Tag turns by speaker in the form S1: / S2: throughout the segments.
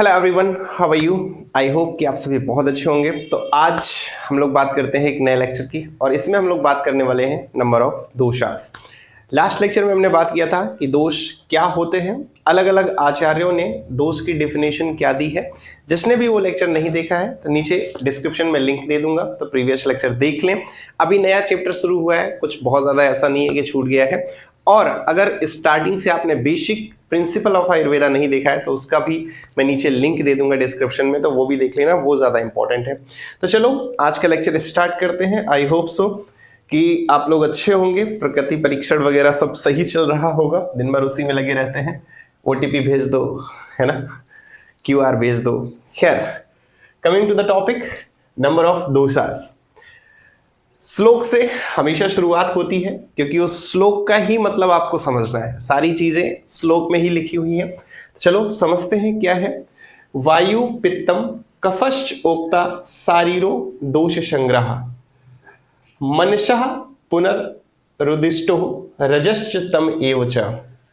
S1: Hello everyone, how are you. I hope कि आप सभी बहुत अच्छे होंगे। तो आज हम लोग बात करते हैं एक नए लेक्चर की, और इसमें हम लोग बात करने वाले हैं नंबर ऑफ दोषास। लास्ट लेक्चर में हमने बात किया था कि दोष क्या होते हैं, अलग अलग आचार्यों ने दोष की डेफिनेशन क्या दी है। जिसने भी वो लेक्चर नहीं देखा है तो नीचे डिस्क्रिप्शन में लिंक दे दूंगा, तो प्रीवियस लेक्चर देख लें। अभी नया चैप्टर शुरू हुआ है, कुछ बहुत ज़्यादा ऐसा नहीं है कि छूट गया है। और अगर स्टार्टिंग से आपने बेसिक प्रिंसिपल ऑफ आयुर्वेदा नहीं देखा है तो उसका भी मैं नीचे लिंक दे दूंगा डिस्क्रिप्शन में, तो वो भी देख लेना, वो ज़्यादा इंपॉर्टेंट है। तो चलो आज का लेक्चर स्टार्ट करते हैं। आई होप सो कि आप लोग अच्छे होंगे, प्रकृति परीक्षण वगैरह सब सही चल रहा होगा, दिन भर उसी में लगे रहते हैं। OTP भेज दो, है ना, QR भेज दो। खैर, coming to the topic, number of doshas. श्लोक से हमेशा शुरुआत होती है, क्योंकि उस श्लोक का ही मतलब आपको समझना है। सारी चीजें श्लोक में ही लिखी हुई हैं। चलो समझते हैं क्या है। वायु पित्तम कफश्च ओक्ता शारीरो दोष संग्रह मनसः पुनरुदिष्टो रजश्च तम एव च।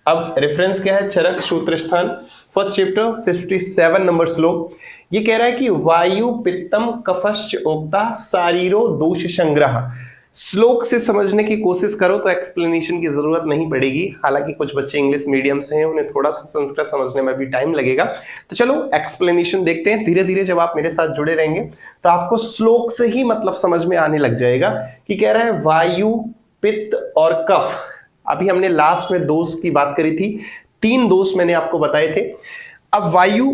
S1: अब रेफरेंस क्या है? चरक सूत्र स्थान, फर्स्ट चैप्टर 57 नंबर श्लोक। ये कह रहा है कि वायु पित्तम कफश्च ओक्ता शारीरो दोष संग्रह। श्लोक से समझने की कोशिश करो तो एक्सप्लेनेशन की जरूरत नहीं पड़ेगी। हालांकि कुछ बच्चे इंग्लिश मीडियम से हैं, उन्हें थोड़ा सा संस्कृत समझने में भी टाइम लगेगा। तो चलो एक्सप्लेनेशन देखते हैं। धीरे धीरे जब आप मेरे साथ जुड़े रहेंगे तो आपको श्लोक से ही मतलब समझ में आने लग जाएगा कि कह रहा है वायु, पित्त और कफ। अभी हमने लास्ट में दोष की बात करी थी, 3 दोष मैंने आपको बताए थे। अब वायु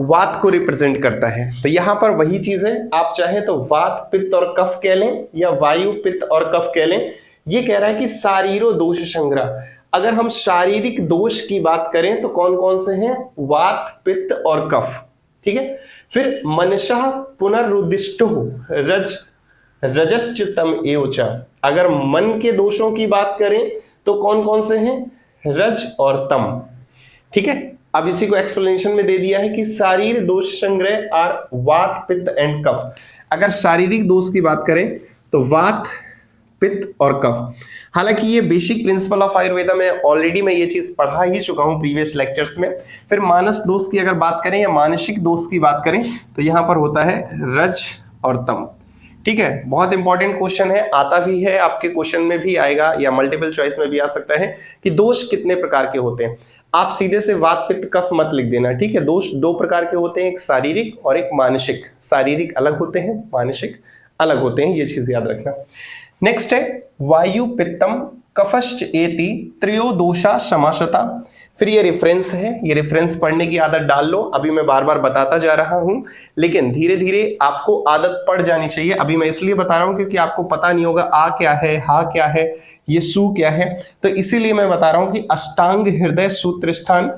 S1: वात को रिप्रेजेंट करता है, तो यहां पर वही चीज है। आप चाहे तो वात, पित्त और कफ कह लें या वायु, पित्त और कफ कह लें। ये कह रहा है कि शारीरो दोष संग्रह। अगर हम शारीरिक दोष की बात करें तो कौन कौन से हैं? वात, पित्त और कफ। ठीक है। फिर मनसः पुनरुदिष्टो रजश्च तम एव च। अगर मन के दोषों की बात करें तो कौन कौन से हैं? रज और तम। ठीक है। अब इसी को एक्सप्लेनेशन में दे दिया है कि शारीर दोष संग्रह आर वात, पित्त एंड कफ। अगर शारीरिक दोष की बात करें तो वात, पित्त और कफ। हालांकि ये बेसिक प्रिंसिपल ऑफ आयुर्वेदा में ऑलरेडी मैं ये चीज पढ़ा ही चुका हूं प्रीवियस लेक्चर्स में। फिर मानस दोष की अगर बात करें या मानसिक दोष की बात करें तो यहां पर होता है रज और तम। ठीक है। बहुत इंपॉर्टेंट क्वेश्चन है, आता भी है, आपके क्वेश्चन में भी आएगा या मल्टीपल चॉइस में भी आ सकता है कि दोष कितने प्रकार के होते हैं। आप सीधे से वात, पित्त, कफ मत लिख देना। ठीक है। दोष 2 प्रकार के होते हैं, एक शारीरिक और एक मानसिक। शारीरिक अलग होते हैं, मानसिक अलग होते हैं, ये चीज याद रखना। नेक्स्ट है वायु पित्तम कफश्च एति त्रयो दोषा समासता। फिर ये रेफरेंस है, ये रेफरेंस पढ़ने की आदत डाल लो। अभी मैं बार बार बताता जा रहा हूं, लेकिन धीरे धीरे आपको आदत पड़ जानी चाहिए। अभी मैं इसलिए बता रहा हूं क्योंकि आपको पता नहीं होगा आ क्या है, हा क्या है, ये सु क्या है। तो इसीलिए मैं बता रहा हूं कि अष्टांग हृदय सूत्र स्थान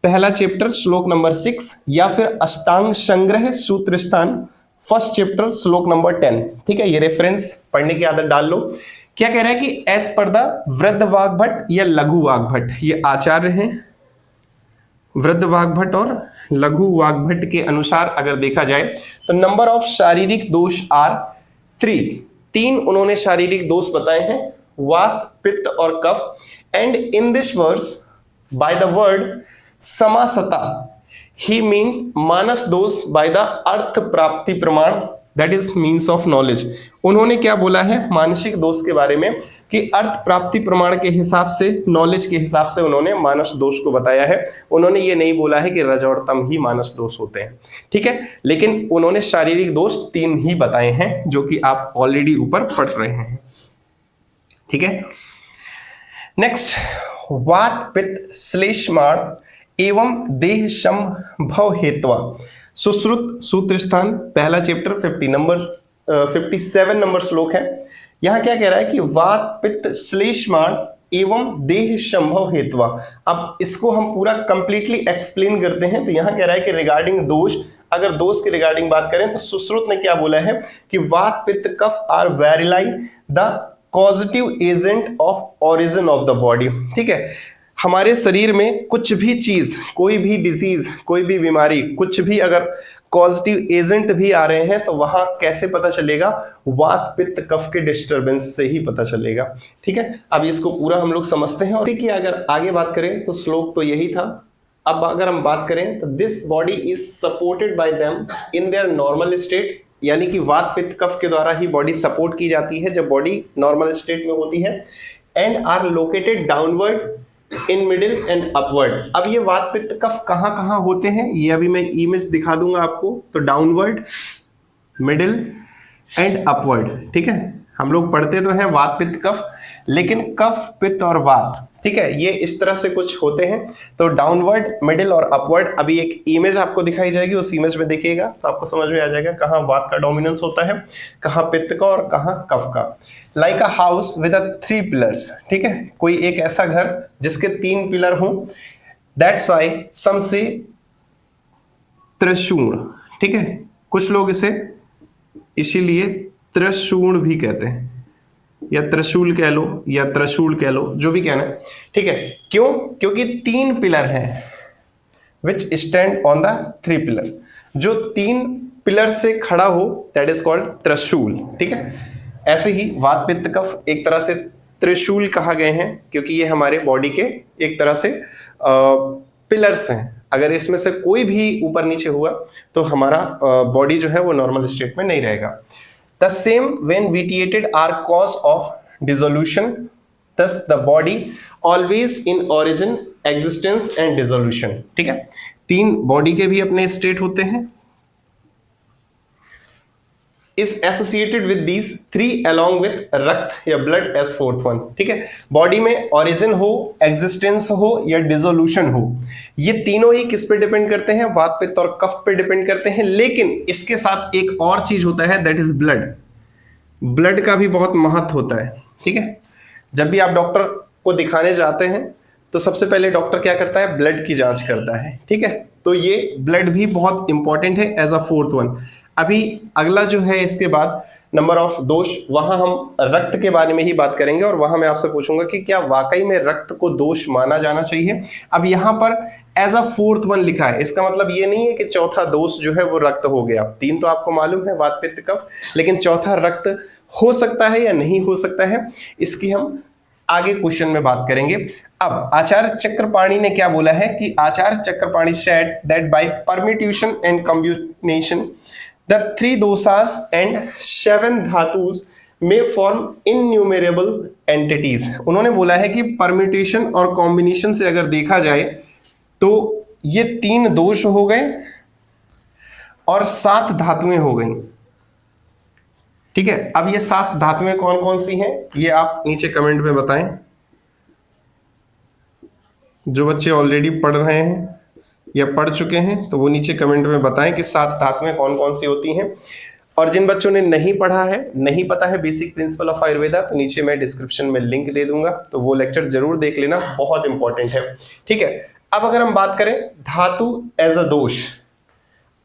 S1: पहला चैप्टर श्लोक नंबर 6, या फिर अष्टांग संग्रह सूत्र स्थान फर्स्ट चैप्टर श्लोक नंबर 10। ठीक है। ये रेफरेंस पढ़ने की आदत डाल लो। क्या कह रहा है कि एज पर द वृद्ध वाग्भट या लघु वाग्भट, ये आचार्य हैं, वृद्ध वाग्भट और लघु वाग्भट के अनुसार अगर देखा जाए तो नंबर ऑफ शारीरिक दोष आर 3 उन्होंने शारीरिक दोष बताए हैं, वात, पित्त और कफ। And in this verse by the word समासता ही मीन मानस दोष बाय द अर्थ प्राप्ति प्रमाण, that is means of knowledge. उन्होंने क्या बोला है मानसिक दोष के बारे में कि अर्थ प्राप्ति प्रमाण के हिसाब से, नॉलेज के हिसाब से उन्होंने मानस दोष को बताया है। उन्होंने ये नहीं बोला है कि रज और तम ही मानस दोष होते हैं। ठीक है। लेकिन उन्होंने शारीरिक दोष 3 ही बताए हैं, जो कि आप ऑलरेडी ऊपर पढ़ रहे हैं। ठीक है। नेक्स्ट, वात, पित्त, श्लेष्माण एवं देह संभव हेत्वा। सुश्रुत सूत्र स्थान पहला चैप्टर 57 नंबर श्लोक है। यहां क्या कह रहा है कि वात, पित्त, श्लेष्माण एवं देह संभव हेत्वा। अब इसको हम पूरा कंप्लीटली एक्सप्लेन करते हैं। तो यहां कह रहा है कि रिगार्डिंग दोष, अगर दोष की रिगार्डिंग बात करें तो सुश्रुत ने क्या बोला है कि vata, pitta, kapha are verily the causative agent of origin of the body. ठीक है। हमारे शरीर में कुछ भी चीज, कोई भी डिजीज, कोई भी बीमारी, कुछ भी अगर कॉजेटिव एजेंट भी आ रहे हैं तो वहां कैसे पता चलेगा? वात, पित्त, कफ के डिस्टरबेंस से ही पता चलेगा। ठीक है। अब इसको पूरा हम लोग समझते हैं। और कि अगर आगे बात करें तो श्लोक तो यही था, अब अगर हम बात करें तो this body is supported by them in their normal state, यानी कि वात पित्त कफ के द्वारा ही बॉडी सपोर्ट की जाती है जब बॉडी नॉर्मल स्टेट में होती है, and are located downward in middle and upward. अब ये वात पित्त कफ कहाँ कहाँ होते हैं ये अभी मैं इमेज दिखा दूंगा आपको। तो डाउनवर्ड, मिडिल एंड अपवर्ड, ठीक है। हम लोग पढ़ते तो हैं वात पित्त कफ, लेकिन कफ पित्त और वात, ठीक है, ये इस तरह से कुछ होते हैं। तो डाउनवर्ड, मिडिल और अपवर्ड, अभी एक इमेज आपको दिखाई जाएगी, उस इमेज में देखिएगा तो आपको समझ में आ जाएगा कहाँ वात का डोमिनेंस होता है, कहाँ पित्त का और कहाँ कफ का। Like a house with 3 pillars, ठीक है, कोई एक ऐसा घर जिसके 3 पिलर हों, दैट्स वाई सम से त्रिशूण, ठीक है, कुछ लोग इसे इसीलिए त्रिशूण भी कहते हैं, या त्रिशूल कह लो या त्रिशूल कह लो, जो भी कहना है, ठीक है। क्यों? क्योंकि 3 पिलर हैं विच स्टैंड ऑन द 3 पिलर, जो 3 पिलर से खड़ा हो दैट इज कॉल्ड त्रिशूल, ठीक है। ऐसे ही वात पित्त कफ एक तरह से त्रिशूल कहा गए हैं क्योंकि ये हमारे बॉडी के एक तरह से पिलर्स हैं। अगर इसमें से कोई भी ऊपर नीचे हुआ तो हमारा बॉडी जो है वो नॉर्मल स्टेट में नहीं रहेगा। The same when vitiated are cause of dissolution, thus the body always in origin, existence and dissolution, ठीक है। 3 बॉडी के भी अपने स्टेट होते हैं, is associated with these 3 along with रक्त या ब्लड as 4th one, ठीक है। बॉडी में ओरिजिन हो, एग्जिस्टेंस हो या डिसोल्यूशन हो, ये तीनों ही किस पे डिपेंड करते हैं? वात पित्त और कफ पे डिपेंड करते हैं। लेकिन इसके साथ एक और चीज होता है दैट इज ब्लड। ब्लड का भी बहुत महत्व होता है, ठीक है। जब भी आप डॉक्टर को दिखाने जाते हैं तो सबसे पहले डॉक्टर क्या करता है? ब्लड की जांच करता है, ठीक है। तो ये ब्लड भी बहुत इंपॉर्टेंट है एज अ 4th वन। अभी अगला जो है इसके बाद नंबर ऑफ दोष, वहां हम रक्त के बारे में ही बात करेंगे और वहां मैं आपसे पूछूंगा कि क्या वाकई में रक्त को दोष माना जाना चाहिए। अब यहां पर एज अ 4th वन लिखा है, इसका मतलब ये नहीं है कि चौथा दोष जो है वो रक्त हो गया। 3 तो आपको मालूम है, वात पित्त कफ, लेकिन चौथा रक्त हो सकता है या नहीं हो सकता है, इसकी हम आगे क्वेश्चन में बात करेंगे। अब आचार्य चक्रपाणी ने क्या बोला है कि Acharya Chakrapani said that by permutation and combination the 3 doshas and 7 dhatus may form innumerable entities। उन्होंने बोला है कि परम्यूटेशन और कॉम्बिनेशन से अगर देखा जाए तो ये 3 दोष हो गए और 7 धातुएं हो गई, ठीक है। अब ये 7 धातुएं कौन कौन सी हैं ये आप नीचे कमेंट में बताएं। जो बच्चे ऑलरेडी पढ़ रहे हैं या पढ़ चुके हैं तो वो नीचे कमेंट में बताएं कि 7 धातुएं कौन कौन सी होती हैं। और जिन बच्चों ने नहीं पढ़ा है, नहीं पता है बेसिक प्रिंसिपल ऑफ आयुर्वेदा, तो नीचे मैं डिस्क्रिप्शन में लिंक दे दूंगा, तो वो लेक्चर जरूर देख लेना, बहुत इंपॉर्टेंट है, ठीक है। अब अगर हम बात करें धातु एज अ दोष,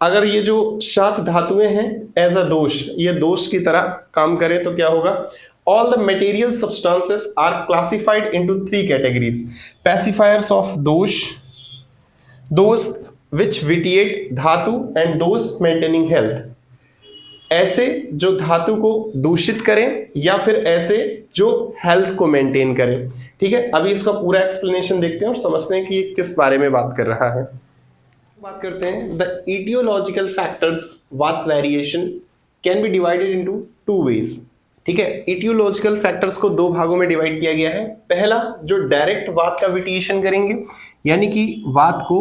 S1: अगर ये जो 7 धातुएं हैं एज अ दोष, ये दोष की तरह काम करें तो क्या होगा? All the material substances are classified into 3 categories. Pacifiers of dosh, those which vitiate धातु and those maintaining health। ऐसे जो धातु को दूषित करें या फिर ऐसे जो हेल्थ को मेंटेन करें, ठीक है। अभी इसका पूरा एक्सप्लेनेशन देखते हैं और समझते हैं कि ये किस बारे में बात कर रहा है। बात करते हैं द etiological factors वात variation can be divided into 2 ways, ठीक है। इटियोलॉजिकल फैक्टर्स को 2 भागों में डिवाइड किया गया है। पहला जो डायरेक्ट वात का विटिएशन करेंगे, यानी कि वात को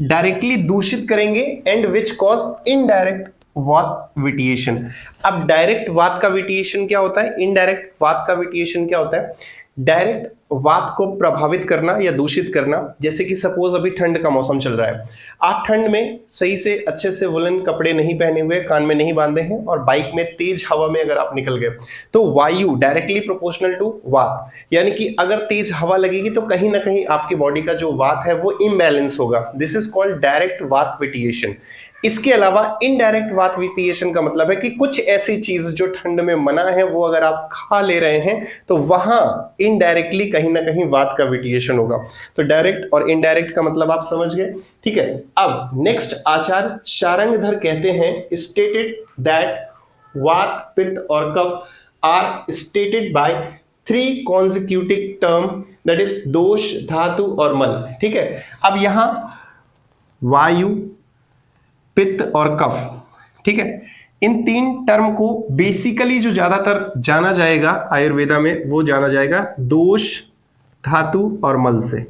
S1: डायरेक्टली दूषित करेंगे, एंड विच कॉज इनडायरेक्ट वात विटिएशन। अब डायरेक्ट वात का विटिएशन क्या होता है, इनडायरेक्ट वात का विटिएशन क्या होता है? डायरेक्ट वात को प्रभावित करना या दूषित करना, जैसे कि सपोज अभी ठंड का मौसम चल रहा है, आप ठंड में सही से अच्छे से वुलन कपड़े नहीं पहने हुए, कान में नहीं बांधे हैं और बाइक में तेज हवा में अगर आप निकल गए तो वायु डायरेक्टली प्रोपोर्शनल टू वात, यानी कि अगर तेज हवा लगेगी तो कहीं ना कहीं आपकी बॉडी का जो वात है वो इम्बैलेंस होगा। दिस इज कॉल्ड डायरेक्ट वात विटिएशन। इसके अलावा इनडायरेक्ट वात विटिएशन का मतलब है कि कुछ ऐसी चीज जो ठंड में मना है वो अगर आप खा ले रहे हैं तो वहां इनडायरेक्टली कहीं ना कहीं वात का विटिएशन होगा। तो डायरेक्ट और इनडायरेक्ट का मतलब आप समझ गए, ठीक है। अब नेक्स्ट आचार्य शारंगधर कहते हैं स्टेटेड दैट वात, पित्त और kapha are stated by 3 consecutive term, that is dosha, dhatu और मल, ठीक है। अब यहां वायु, पित्त और कफ। ठीक है, इन 3 टर्म को बेसिकली जो ज्यादातर जाना जाएगा आयुर्वेदा में वो जाना जाएगा दोष, धातु और मल से।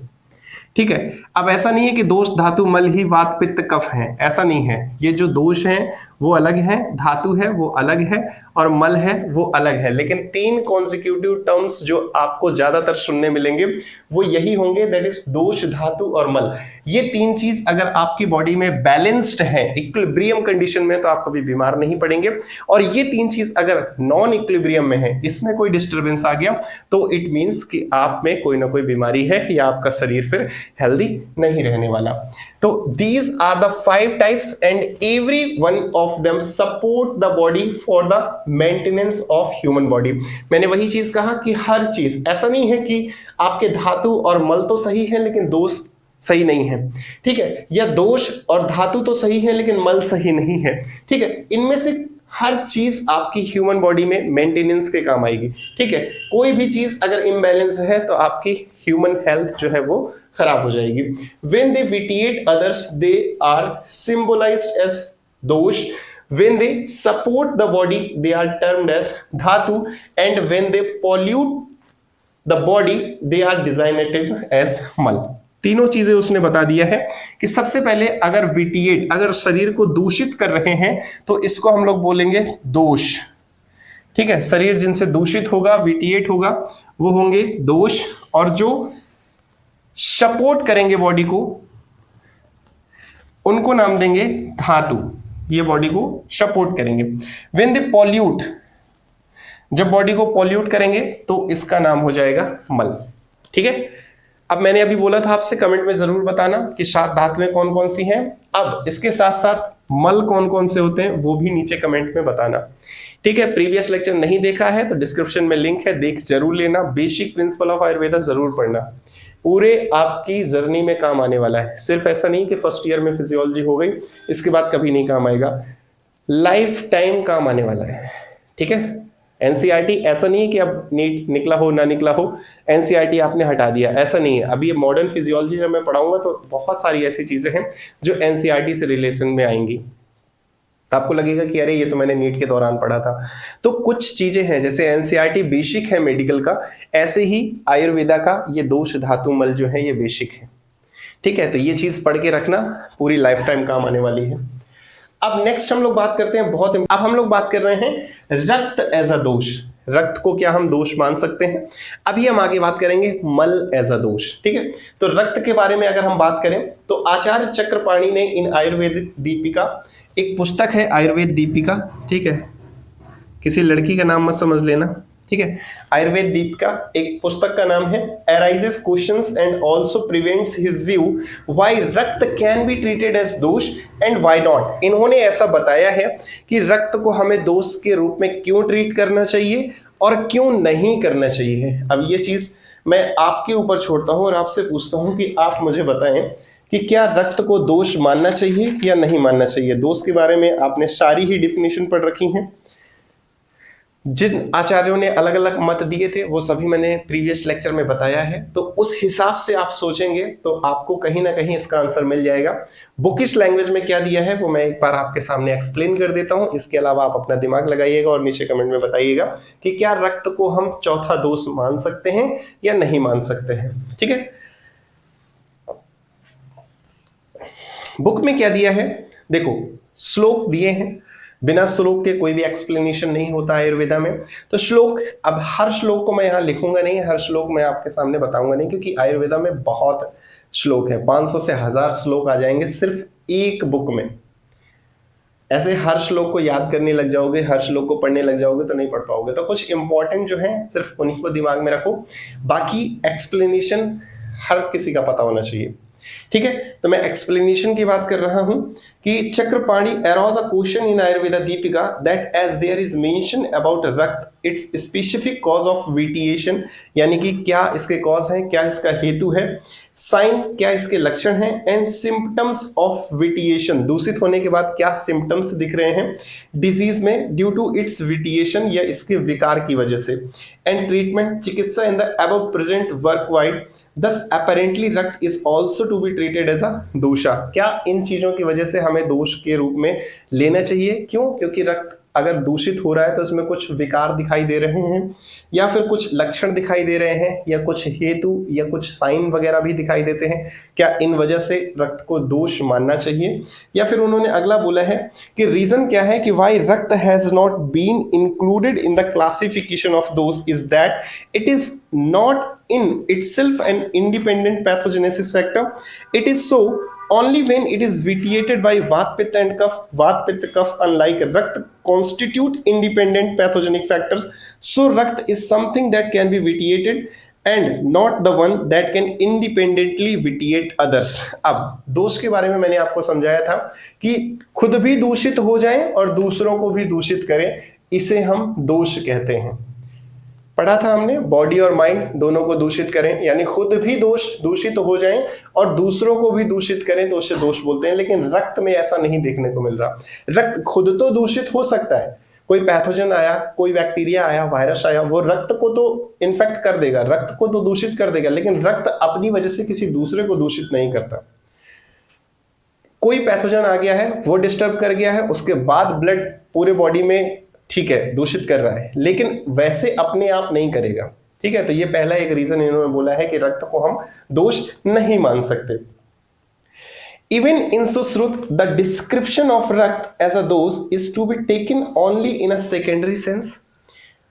S1: ठीक है, अब ऐसा नहीं है कि दोष, धातु, मल ही वात, पित्त, कफ है, ऐसा नहीं है। ये जो दोष हैं वो अलग है, धातु है वो अलग है और मल है वो अलग है। लेकिन 3 कॉन्सिक्यूटिव टर्म्स जो आपको ज्यादातर सुनने मिलेंगे वो यही होंगे, दैट इज दोष, धातु और मल। ये 3 चीज अगर आपकी बॉडी में बैलेंस्ड है, इक्विलिब्रियम कंडीशन में, तो आप कभी बीमार नहीं पड़ेंगे। और ये 3 चीज अगर नॉन इक्विलिब्रियम में है, इसमें कोई डिस्टर्बेंस आ गया, तो इट मींस कि आप में कोई ना कोई बीमारी है या आपका शरीर फिर हेल्दी नहीं रहने वाला। तो these are the 5 types and every one of them support the body for the maintenance of human body। मैंने वही चीज कहा कि हर चीज, ऐसा नहीं है कि आपके धातु और मल तो सही है लेकिन दोष सही नहीं है। ठीक है, या दोष और धातु तो सही है लेकिन मल सही नहीं है। ठीक है, इनमें से हर चीज आपकी ह्यूमन बॉडी में मेंटेनेंस के काम आएगी। ठीक है, कोई भी चीज अगर इम्बैलेंस है तो आपकी ह्यूमन हेल्थ जो है वो खराब हो जाएगी। When they vitiate others, they are symbolized as dosh. When they support the body, they are termed as dhatu. And when they pollute the body, they are designated as mal। तीनों चीजें उसने बता दिया है कि सबसे पहले अगर विटिएट, अगर शरीर को दूषित कर रहे हैं तो इसको हम लोग बोलेंगे दोष। ठीक है, शरीर जिनसे दूषित होगा, विटिएट होगा, वो होंगे दोष। और जो सपोर्ट करेंगे बॉडी को, उनको नाम देंगे धातु। ये बॉडी को सपोर्ट करेंगे। व्हेन दे पॉल्यूट, जब बॉडी को पॉल्यूट करेंगे तो इसका नाम हो जाएगा मल। ठीक है, अब मैंने अभी बोला था आपसे कमेंट में जरूर बताना कि 7 धातुएं कौन कौन सी हैं। अब इसके साथ साथ मल कौन कौन से होते हैं वो भी नीचे कमेंट में बताना। ठीक है, प्रीवियस लेक्चर नहीं देखा है तो डिस्क्रिप्शन में लिंक है, देख जरूर लेना। बेसिक प्रिंसिपल ऑफ आयुर्वेदा जरूर पढ़ना, पूरे आपकी जर्नी में काम आने वाला है। सिर्फ ऐसा नहीं कि फर्स्ट ईयर में फिजियोलॉजी हो गई इसके बाद कभी नहीं काम आएगा, लाइफ टाइम काम आने वाला है। ठीक है, एनसीईआरटी ऐसा नहीं है कि अब नीट निकला हो ना निकला हो एनसीईआरटी आपने हटा दिया, ऐसा नहीं है। अभी मॉडर्न फिजियोलॉजी जब मैं पढ़ाऊंगा तो बहुत सारी ऐसी चीजें हैं जो एनसीईआरटी से रिलेशन में आएंगी। आपको लगेगा कि अरे ये तो मैंने नीट के दौरान पढ़ा था। तो कुछ चीजें हैं, जैसे एनसीईआरटी बेसिक है मेडिकल का, ऐसे ही आयुर्वेदा का ये दोष, धातु, मल जो है ये बेसिक है। ठीक है, तो ये चीज पढ़ के रखना, पूरी लाइफ टाइम काम आने वाली है। अब नेक्स्ट हम लोग बात करते हैं अब हम लोग बात कर रहे हैं रक्त एज अ दोष। रक्त को क्या हम दोष मान सकते हैं? अभी हम आगे बात करेंगे मल एज अ दोष। ठीक है, तो रक्त के बारे में अगर हम बात करें तो आचार्य चक्रपाणी ने इन आयुर्वेदिक दीपिका, एक पुस्तक है आयुर्वेद दीपिका, ठीक है, किसी लड़की का नाम मत समझ लेना। ठीक है, आयुर्वेद दीपिका एक पुस्तक का नाम है। Arises questions and also prevents his view why रक्त कैन बी ट्रीटेड एज दोष एंड व्हाई नॉट। इन्होंने ऐसा बताया है कि रक्त को हमें दोष के रूप में क्यों ट्रीट करना चाहिए और क्यों नहीं करना चाहिए। अब ये चीज मैं आपके ऊपर छोड़ता हूं और आपसे पूछता हूं कि आप मुझे बताएं कि क्या रक्त को दोष मानना चाहिए या नहीं मानना चाहिए। दोष के बारे में आपने सारी ही डिफिनेशन पढ़ रखी हैं। जिन आचार्यों ने अलग अलग मत दिए थे वो सभी मैंने प्रीवियस लेक्चर में बताया है, तो उस हिसाब से आप सोचेंगे तो आपको कहीं ना कहीं इसका आंसर मिल जाएगा। बुकिश लैंग्वेज में क्या दिया है वो मैं एक बार आपके सामने एक्सप्लेन कर देता हूं। इसके अलावा आप अपना दिमाग लगाइएगा और नीचे कमेंट में बताइएगा कि क्या रक्त को हम चौथा दोष मान सकते हैं या नहीं मान सकते हैं। ठीक है, बुक में क्या दिया है, देखो श्लोक दिए हैं, बिना श्लोक के कोई भी एक्सप्लेनेशन नहीं होता आयुर्वेदा में। तो श्लोक, अब हर श्लोक को मैं यहाँ लिखूंगा नहीं, हर श्लोक मैं आपके सामने बताऊंगा नहीं, क्योंकि आयुर्वेदा में बहुत श्लोक है, 500 से 1000 श्लोक आ जाएंगे सिर्फ एक बुक में। ऐसे हर श्लोक को याद करने लग जाओगे, हर श्लोक को पढ़ने लग जाओगे तो नहीं पढ़ पाओगे। तो कुछ इंपॉर्टेंट जो है सिर्फ उन्हीं को दिमाग में रखो, बाकी एक्सप्लेनेशन हर किसी का पता होना चाहिए। ठीक है, तो मैं एक्सप्लेनेशन की बात कर रहा हूं कि Chakrapani arouse a question in Ayurveda Dipika that as there is mention about rakta its specific cause of vitiation, यानी कि क्या इसके कॉज है, क्या इसका हेतु है, साइन क्या इसके लक्षण हैं, एंड सिम्टम्स ऑफ विटिएशन, दूषित होने के बाद क्या सिम्टम्स दिख रहे हैं डिजीज में ड्यू टू इट्स विटिएशन या इसके विकार की वजह से, एंड ट्रीटमेंट चिकित्सा in the above present work vide this apparently rakta is also to be treated as a dosha. क्या इन चीजों की वजह से हमें दोष के रूप में लेना चाहिए? क्यों? क्योंकि रक्त अगर दूषित हो रहा है तो उसमें कुछ विकार दिखाई दे रहे हैं, या फिर कुछ लक्षण दिखाई दे रहे हैं, या कुछ हेतु या कुछ साइन वगैरह भी दिखाई देते हैं। क्या इन वजह से रक्त को दोष मानना चाहिए? या फिर उन्होंने अगला बोला है कि रीजन क्या है कि why rakta has not been included in the classification of dosha is that it is not in itself an independent pathogenesis factor. It is so only when it is vitiated by Vat, Pitta and Kapha. Vat, Pitta, Kapha, unlike Rakt, constitute independent pathogenic factors. So Rakt is something that can be vitiated and not the one that can independently vitiate others. अब दोष के बारे में मैंने आपको समझाया था कि खुद भी दूषित हो जाएं और दूसरों को भी दूषित करें, इसे हम दोष कहते हैं। पढ़ा था हमने, बॉडी और माइंड दोनों को दूषित करें, यानी खुद भी दूषित हो जाएं और दूसरों को भी दूषित करें तो उसे दोष बोलते हैं। लेकिन रक्त में ऐसा नहीं देखने को मिल रहा। रक्त खुद तो दूषित हो सकता है, कोई पैथोजन आया, कोई बैक्टीरिया आया, वायरस आया, वो रक्त को तो इन्फेक्ट कर देगा, रक्त को तो दूषित कर देगा, लेकिन रक्त अपनी वजह से किसी दूसरे को दूषित नहीं करता। कोई पैथोजन आ गया है, वो डिस्टर्ब कर गया है, उसके बाद ब्लड पूरे बॉडी में ठीक है दूषित कर रहा है, लेकिन वैसे अपने आप नहीं करेगा। ठीक है, तो ये पहला एक रीजन इन्होंने बोला है कि रक्त को हम दोष नहीं मान सकते। Even in Sushruta the description of rakta as a dosha is to be taken only in a secondary sense.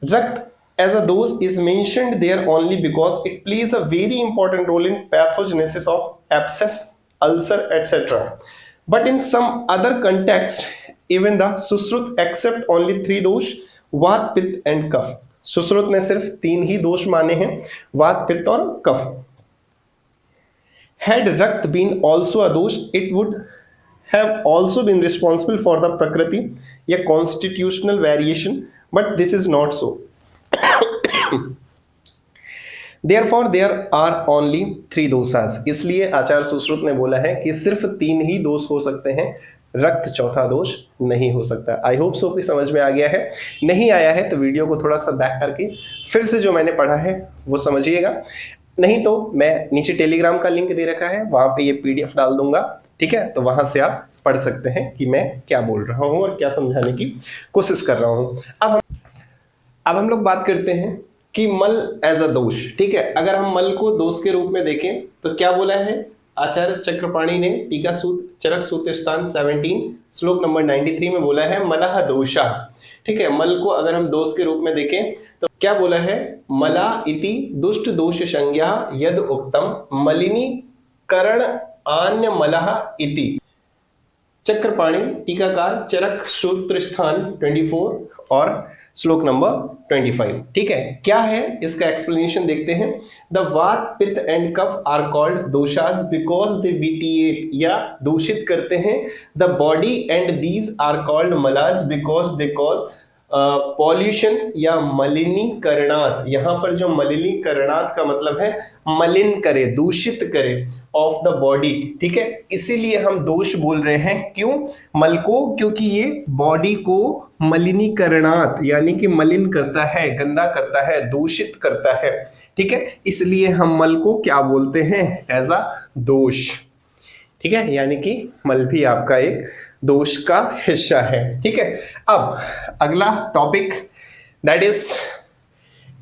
S1: Rakta as a dosha is mentioned there only because it plays a very important role in pathogenesis of abscess, ulcer etcetera. But in some other context even the Sushruta accept only 3 दोष, वात, pitta and कफ। सुश्रुत ने सिर्फ 3 ही दोष माने हैं, वात, पित्त और कफ। Had रक्त been also a दोष, it would have also been responsible for the प्रकृति या constitutional variation, but this is not so. Therefore there are only 3 दोषास। इसलिए आचार्य सुश्रुत ने बोला है कि सिर्फ 3 ही दोष हो सकते हैं, रक्त चौथा दोष नहीं हो सकता। आई होप सो कि समझ में आ गया है। नहीं आया है तो वीडियो को थोड़ा सा बैक करके फिर से जो मैंने पढ़ा है वो समझिएगा, नहीं तो मैं नीचे टेलीग्राम का लिंक दे रखा है, वहां पे ये पीडीएफ डाल दूंगा। ठीक है, तो वहां से आप पढ़ सकते हैं कि मैं क्या बोल रहा हूं और क्या समझाने की कोशिश कर रहा हूं। अब हम लोग बात करते हैं कि मल एज अ दोष। ठीक है, अगर हम मल को दोष के रूप में देखें तो क्या बोला है आचार्य चक्रपाणी ने टीका सूत्र चरक सूत्र स्थान 17 श्लोक नंबर 93 में बोला है मलह दोषा। ठीक है, मल को अगर हम दोष के रूप में देखें तो क्या बोला है, मला इति दुष्ट दोष संज्ञा यद उक्तम मलिनी करण आन्य मलह इति। चक्रपाणी टीकाकार चरक सूत्र स्थान 24 और श्लोक नंबर 25। ठीक है, क्या है इसका एक्सप्लेनेशन देखते हैं। The vata, pitta and kapha are called doshas because they vitiate या दूषित करते हैं the body, and these are called malas because they cause pollution या मलिनीकरणात। यहां पर जो मलिनीकरणात का मतलब है मलिन करे, दूषित करे ऑफ द बॉडी। ठीक है, इसीलिए हम दोष बोल रहे हैं। क्यों मल को? क्योंकि ये बॉडी को मलिनीकरणात यानी कि मलिन करता है, गंदा करता है, दूषित करता है। ठीक है, इसलिए हम मल को क्या बोलते हैं, एज अ दोष। ठीक है, यानी कि मल भी आपका एक दोष का हिस्सा है। ठीक है, अब अगला topic that is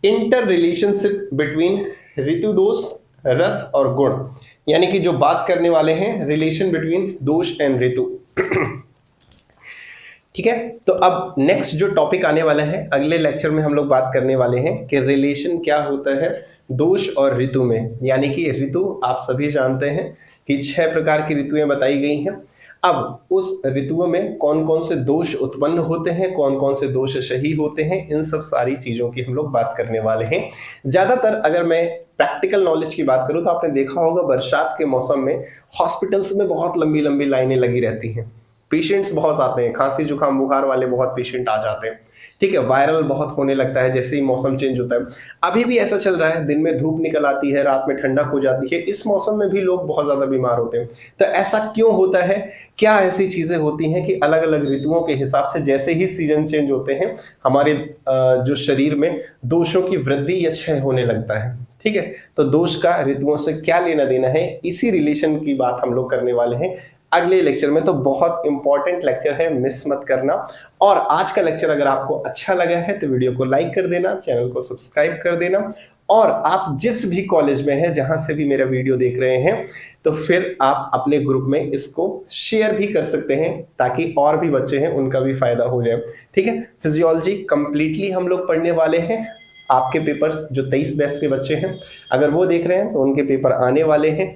S1: inter relationship between ritu dosha, rasa और गुण, यानी कि जो बात करने वाले हैं रिलेशन बिटवीन दोष एंड ऋतु। ठीक है, तो अब नेक्स्ट जो टॉपिक आने वाला है अगले लेक्चर में हम लोग बात करने वाले हैं कि रिलेशन क्या होता है दोष और ऋतु में। यानी कि ऋतु आप सभी जानते हैं कि 6 प्रकार की ऋतुएं बताई गई हैं। अब उस ऋतुओं में कौन कौन से दोष उत्पन्न होते हैं, कौन कौन से दोष सही होते हैं, इन सब सारी चीजों की हम लोग बात करने वाले हैं। ज्यादातर अगर मैं प्रैक्टिकल नॉलेज की बात करूं तो आपने देखा होगा बरसात के मौसम में हॉस्पिटल्स में बहुत लंबी लंबी लाइनें लगी रहती हैं, पेशेंट्स बहुत आते हैं, खांसी जुकाम बुखार वाले बहुत पेशेंट आ जाते हैं। ठीक है, वायरल बहुत होने लगता है जैसे ही मौसम चेंज होता है। अभी भी ऐसा चल रहा है, दिन में धूप निकल आती है, रात में ठंडक हो जाती है, इस मौसम में भी लोग बहुत ज्यादा बीमार होते हैं। तो ऐसा क्यों होता है? क्या ऐसी चीजें होती हैं कि अलग अलग ऋतुओं के हिसाब से जैसे ही सीजन चेंज होते हैं हमारे जो शरीर में दोषों की वृद्धि या क्षय होने लगता है। ठीक है। तो दोष का ऋतुओं से क्या लेना देना है, इसी रिलेशन की बात हम लोग करने वाले हैं अगले लेक्चर में। तो बहुत इंपॉर्टेंट लेक्चर है, मिस मत करना। और आज का लेक्चर अगर आपको अच्छा लगा है तो वीडियो को लाइक कर देना, चैनल को सब्सक्राइब कर देना, और आप जिस भी कॉलेज में हैं, जहां से भी मेरा वीडियो देख रहे हैं, तो फिर आप अपने ग्रुप में इसको शेयर भी कर सकते हैं ताकि और भी बच्चे हैं उनका भी फायदा हो जाए। ठीक है। फिजियोलॉजी कंप्लीटली हम लोग पढ़ने वाले हैं। आपके पेपर्स जो 23 बैच के बच्चे हैं अगर वो देख रहे हैं तो उनके पेपर आने वाले हैं।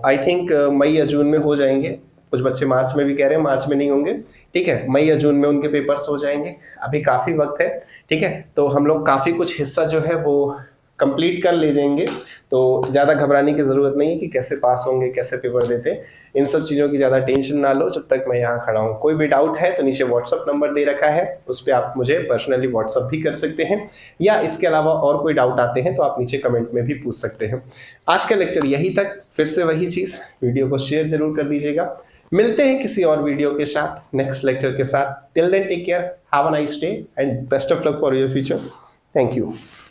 S1: आई थिंक मई या जून में हो जाएंगे। कुछ बच्चे मार्च में भी कह रहे हैं, मार्च में नहीं होंगे। ठीक है, मई या जून में उनके पेपर्स हो जाएंगे। अभी काफी वक्त है। ठीक है, तो हम लोग काफी कुछ हिस्सा जो है वो कंप्लीट कर ले जाएंगे। तो ज्यादा घबराने की जरूरत नहीं है कि कैसे पास होंगे, कैसे पेपर देते। इन सब चीजों की ज्यादा टेंशन ना लो जब तक मैं यहाँ खड़ा हूँ। कोई भी डाउट है तो नीचे व्हाट्सअप नंबर दे रखा है, उस पर आप मुझे पर्सनली व्हाट्सअप भी कर सकते हैं, या इसके अलावा और कोई डाउट आते हैं तो आप नीचे कमेंट में भी पूछ सकते हैं। आज का लेक्चर यही तक। फिर से वही चीज, वीडियो को शेयर जरूर कर दीजिएगा। मिलते हैं किसी और वीडियो के साथ, नेक्स्ट लेक्चर के साथ। Till then take care, have a nice day and best of luck for your future. Thank you.